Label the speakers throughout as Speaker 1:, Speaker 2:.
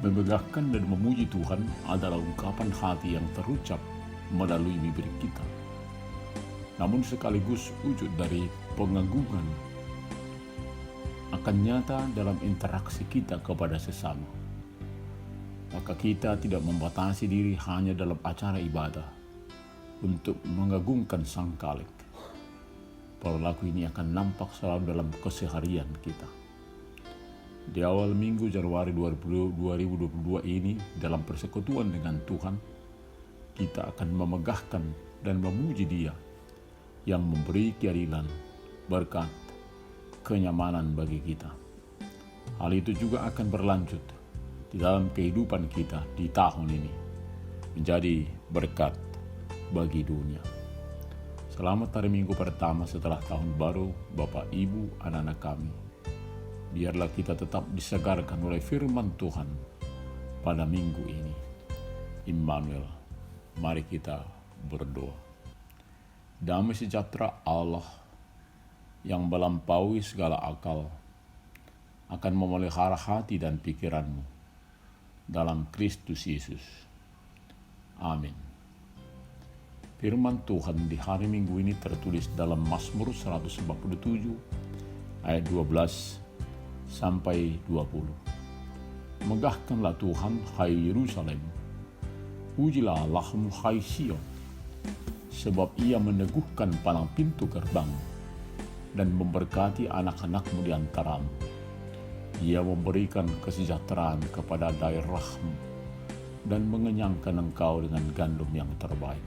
Speaker 1: Memegahkan dan memuji Tuhan adalah ungkapan hati yang terucap melalui bibir kita, namun sekaligus wujud dari pengagungan akan nyata dalam interaksi kita kepada sesama. Maka kita tidak membatasi diri hanya dalam acara ibadah untuk mengagungkan Sang Khalik. Perilaku ini akan nampak selalu dalam keseharian kita. Di awal minggu Januari 2022 ini, dalam persekutuan dengan Tuhan, kita akan memegahkan dan memuji Dia yang memberi keadilan, berkat, kenyamanan bagi kita. Hal itu juga akan berlanjut di dalam kehidupan kita di tahun ini, menjadi berkat bagi dunia. Selamat hari Minggu pertama setelah tahun baru, Bapak, Ibu, anak-anak kami. Biarlah kita tetap disegarkan oleh firman Tuhan pada minggu ini. Immanuel, mari kita berdoa. Damai sejahtera Allah yang melampaui segala akal akan memelihara hati dan pikiranmu dalam Kristus Yesus. Amin. Firman Tuhan di hari Minggu ini tertulis dalam Mazmur 147 ayat 12 sampai 20. Megahkanlah Tuhan, hai Yerusalem. Pujilah Allahmu, hai Sion, sebab Ia meneguhkan palang pintu gerbang dan memberkati anak-anakmu di antaramu. Ia memberikan kesejahteraan kepada daerahmu dan mengenyangkan engkau dengan gandum yang terbaik.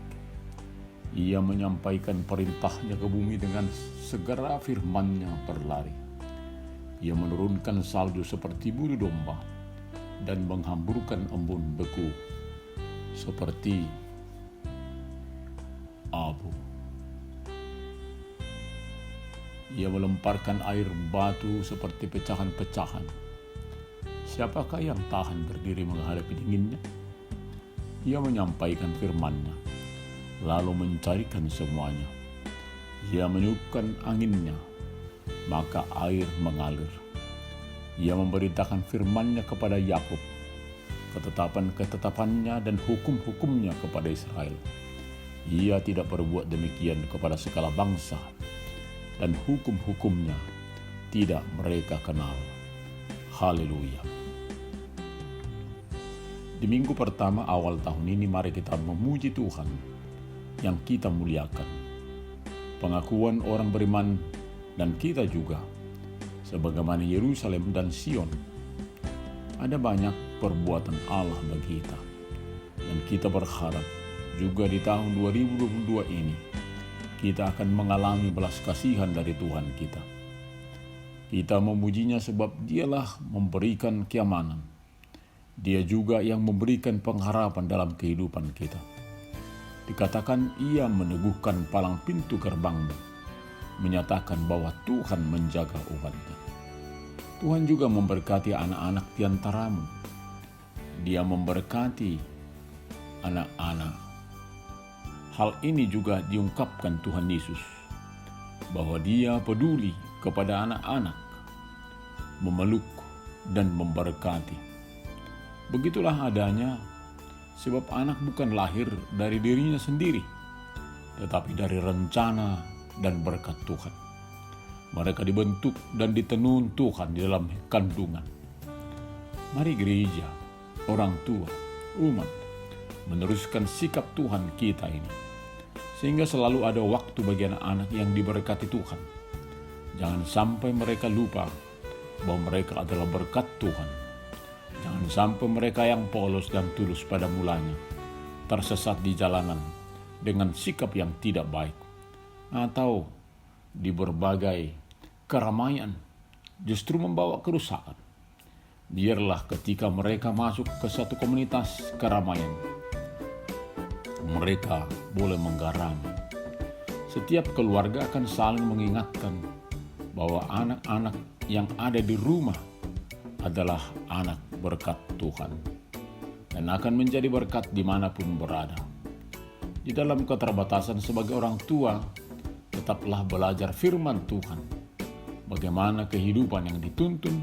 Speaker 1: Ia menyampaikan perintahnya ke bumi, dengan segera firman-Nya berlari. Ia menurunkan salju seperti bulu domba dan menghamburkan embun beku seperti abu. Ia melemparkan air batu seperti pecahan-pecahan. Siapakah yang tahan berdiri menghadapi dinginnya? Ia menyampaikan firman-Nya, lalu mencarikan semuanya. Ia meniupkan anginnya, maka air mengalir. Ia memberitakan firman-Nya kepada Yakub, ketetapan-ketetapannya dan hukum-hukumnya kepada Israel. Ia tidak berbuat demikian kepada segala bangsa, dan hukum-hukumnya tidak mereka kenal. Haleluya. Di minggu pertama awal tahun ini, mari kita memuji Tuhan yang kita muliakan. Pengakuan orang beriman dan kita juga, sebagaimana Yerusalem dan Sion, ada banyak perbuatan Allah bagi kita. Dan kita berharap juga di tahun 2022 ini, kita akan mengalami belas kasihan dari Tuhan kita. Kita memujinya sebab Dialah memberikan keamanan. Dia juga yang memberikan pengharapan dalam kehidupan kita. Dikatakan Ia meneguhkan palang pintu gerbangmu, menyatakan bahwa Tuhan menjaga umat-Nya. Tuhan juga memberkati anak-anak di antaramu. Dia memberkati anak-anak. Hal ini juga diungkapkan Tuhan Yesus, bahwa Dia peduli kepada anak-anak, memeluk dan memberkati. Begitulah adanya, sebab anak bukan lahir dari dirinya sendiri, tetapi dari rencana dan berkat Tuhan. Mereka dibentuk dan ditenun Tuhan di dalam kandungan. Mari gereja, orang tua, umat, meneruskan sikap Tuhan kita ini, sehingga selalu ada waktu bagi anak-anak yang diberkati Tuhan. Jangan sampai mereka lupa bahwa mereka adalah berkat Tuhan. Jangan sampai mereka yang polos dan tulus pada mulanya tersesat di jalanan dengan sikap yang tidak baik, atau di berbagai keramaian justru membawa kerusakan. Biarlah ketika mereka masuk ke satu komunitas keramaian, mereka boleh menggarami. Setiap keluarga akan saling mengingatkan bahwa anak-anak yang ada di rumah adalah anak berkat Tuhan dan akan menjadi berkat dimanapun berada. Di dalam keterbatasan sebagai orang tua, tetaplah belajar firman Tuhan, bagaimana kehidupan yang dituntun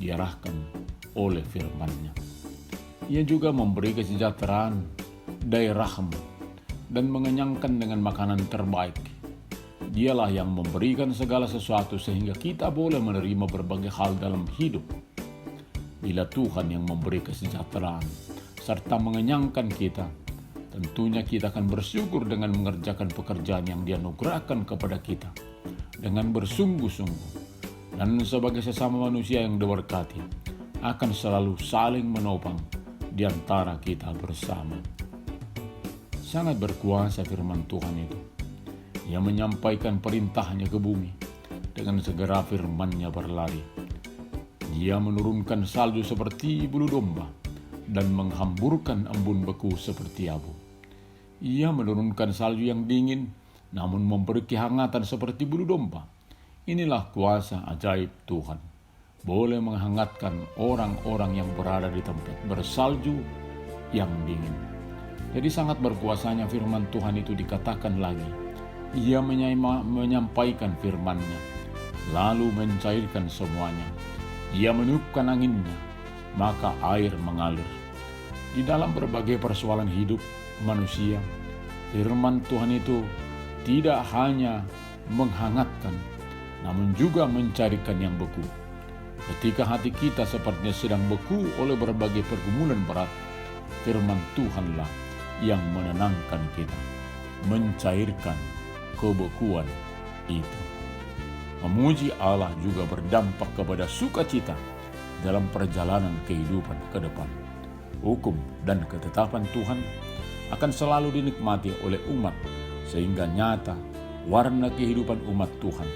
Speaker 1: diarahkan oleh firman-Nya. Ia juga memberi kesejahteraan, daya rahmat, dan mengenyangkan dengan makanan terbaik. Dialah yang memberikan segala sesuatu sehingga kita boleh menerima berbagai hal dalam hidup. Bila Tuhan yang memberi kesejahteraan serta mengenyangkan kita, tentunya kita akan bersyukur dengan mengerjakan pekerjaan yang Dia anugerahkan kepada kita dengan bersungguh-sungguh. Dan sebagai sesama manusia yang diberkati, akan selalu saling menopang di antara kita bersama. Sangat berkuasa firman Tuhan itu. Ia menyampaikan perintahnya ke bumi. Dengan segera firman-Nya berlari. Dia menurunkan salju seperti bulu domba dan menghamburkan embun beku seperti abu. Ia menurunkan salju yang dingin, namun memberi kehangatan seperti bulu domba. Inilah kuasa ajaib Tuhan. Boleh menghangatkan orang-orang yang berada di tempat bersalju yang dingin. Jadi sangat berkuasanya firman Tuhan itu dikatakan lagi. Ia menyampaikan firman-Nya, lalu mencairkan semuanya. Ia meniupkan anginnya, maka air mengalir. Di dalam berbagai persoalan hidup manusia, firman Tuhan itu tidak hanya menghangatkan, namun juga mencarikan yang beku. Ketika hati kita sepertinya sedang beku oleh berbagai pergumulan berat, firman Tuhanlah yang menenangkan kita, mencairkan kebekuan itu. Memuji Allah juga berdampak kepada sukacita dalam perjalanan kehidupan ke depan. Hukum dan ketetapan Tuhan akan selalu dinikmati oleh umat, sehingga nyata warna kehidupan umat Tuhan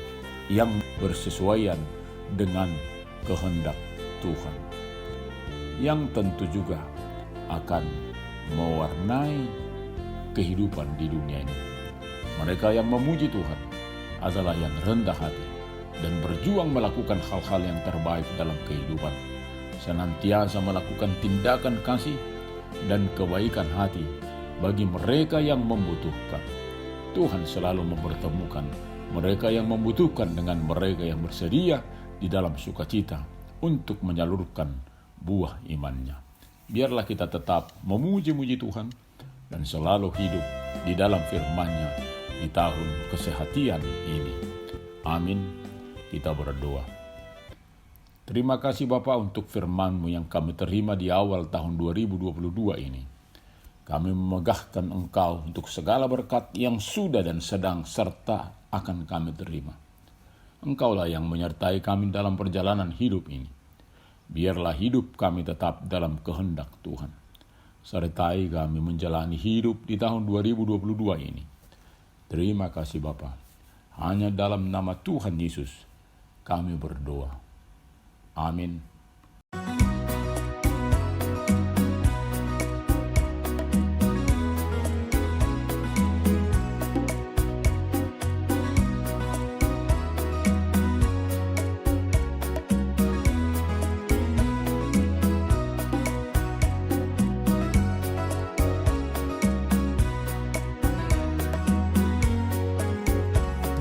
Speaker 1: yang bersesuaian dengan kehendak Tuhan, yang tentu juga akan mewarnai kehidupan di dunia ini. Mereka yang memuji Tuhan adalah yang rendah hati dan berjuang melakukan hal-hal yang terbaik dalam kehidupan, senantiasa melakukan tindakan kasih dan kebaikan hati bagi mereka yang membutuhkan. Tuhan selalu mempertemukan mereka yang membutuhkan dengan mereka yang bersedia di dalam sukacita untuk menyalurkan buah imannya. Biarlah kita tetap memuji-muji Tuhan dan selalu hidup di dalam firman-Nya di tahun kesehatian ini. Amin. Kita berdoa. Terima kasih Bapa untuk firman-Mu yang kami terima di awal tahun 2022 ini. Kami memegahkan Engkau untuk segala berkat yang sudah dan sedang serta akan kami terima. Engkaulah yang menyertai kami dalam perjalanan hidup ini. Biarlah hidup kami tetap dalam kehendak Tuhan. Sertai kami menjalani hidup di tahun 2022 ini. Terima kasih Bapa. Hanya dalam nama Tuhan Yesus kami berdoa. Amin.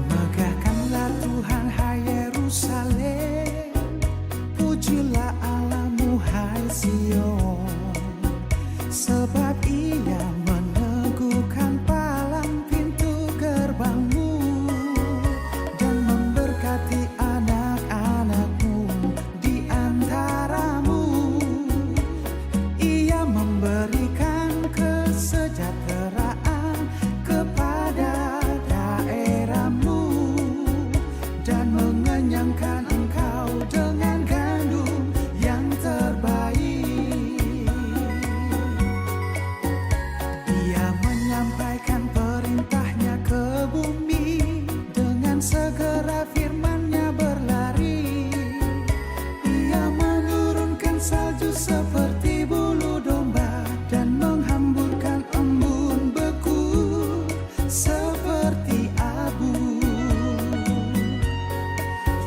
Speaker 2: Megahkanlah Tuhan, hai Yerusalem, pujilah Allahmu, hai Sion, sebab Ia meneguhkan palang pintu gerbangmu dan memberkati anak-anakmu di antaramu. Ia memberikan kesejahteraan kepada daerahmu dan mengenyangkan engkau dengan gandum yang terbaik. Ia menyampaikan perintahnya ke bumi, dengan segera firman-Nya berlari. Ia menurunkan salju seperti bulu domba dan menghamburkan embun beku seperti abu.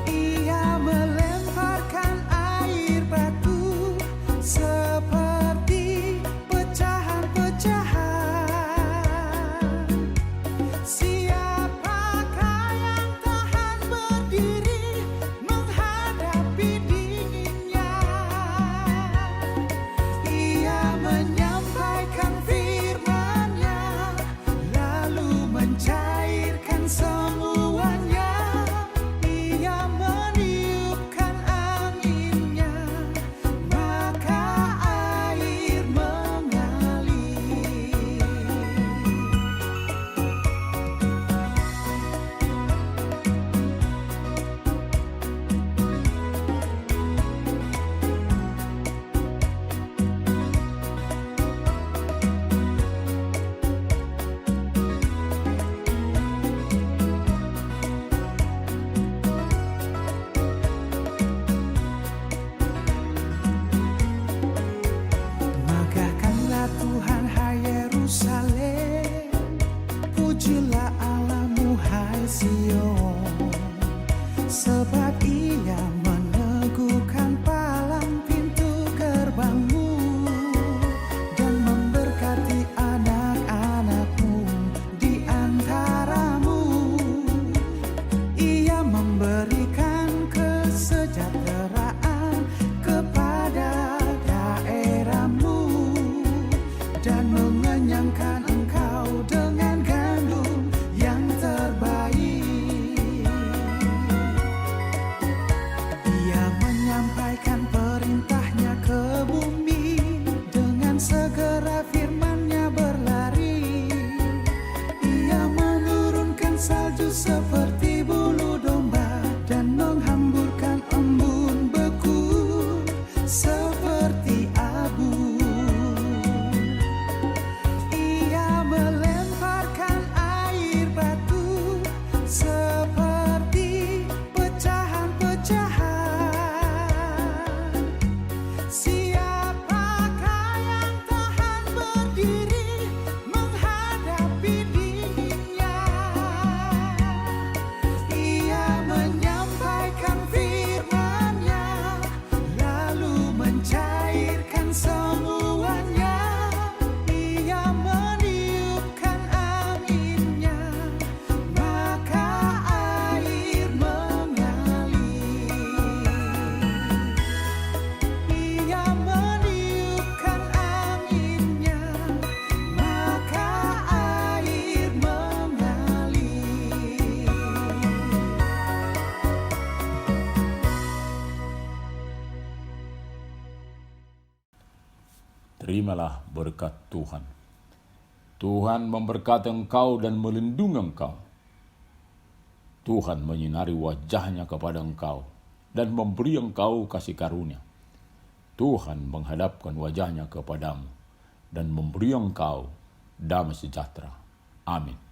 Speaker 2: Ia melemparkan air batu seperti pecahan-pecahan. Siapakah yang tahan berdiri menghadapi dinginnya? Siapakah yang tahan berdiri menghadapi dinginnya? Ia menyampaikan firman-Nya, lalu mencairkan semuanya. Ia meniupkan anginnya, maka air mengalir. Ia meniupkan anginnya, maka air mengalir.
Speaker 1: Terimalah berkat Tuhan. Tuhan memberkati engkau dan melindungi engkau. Tuhan menyinari wajahnya kepada engkau dan memberi engkau kasih karunia. Tuhan menghadapkan wajahnya kepadamu dan memberi engkau damai sejahtera. Amin.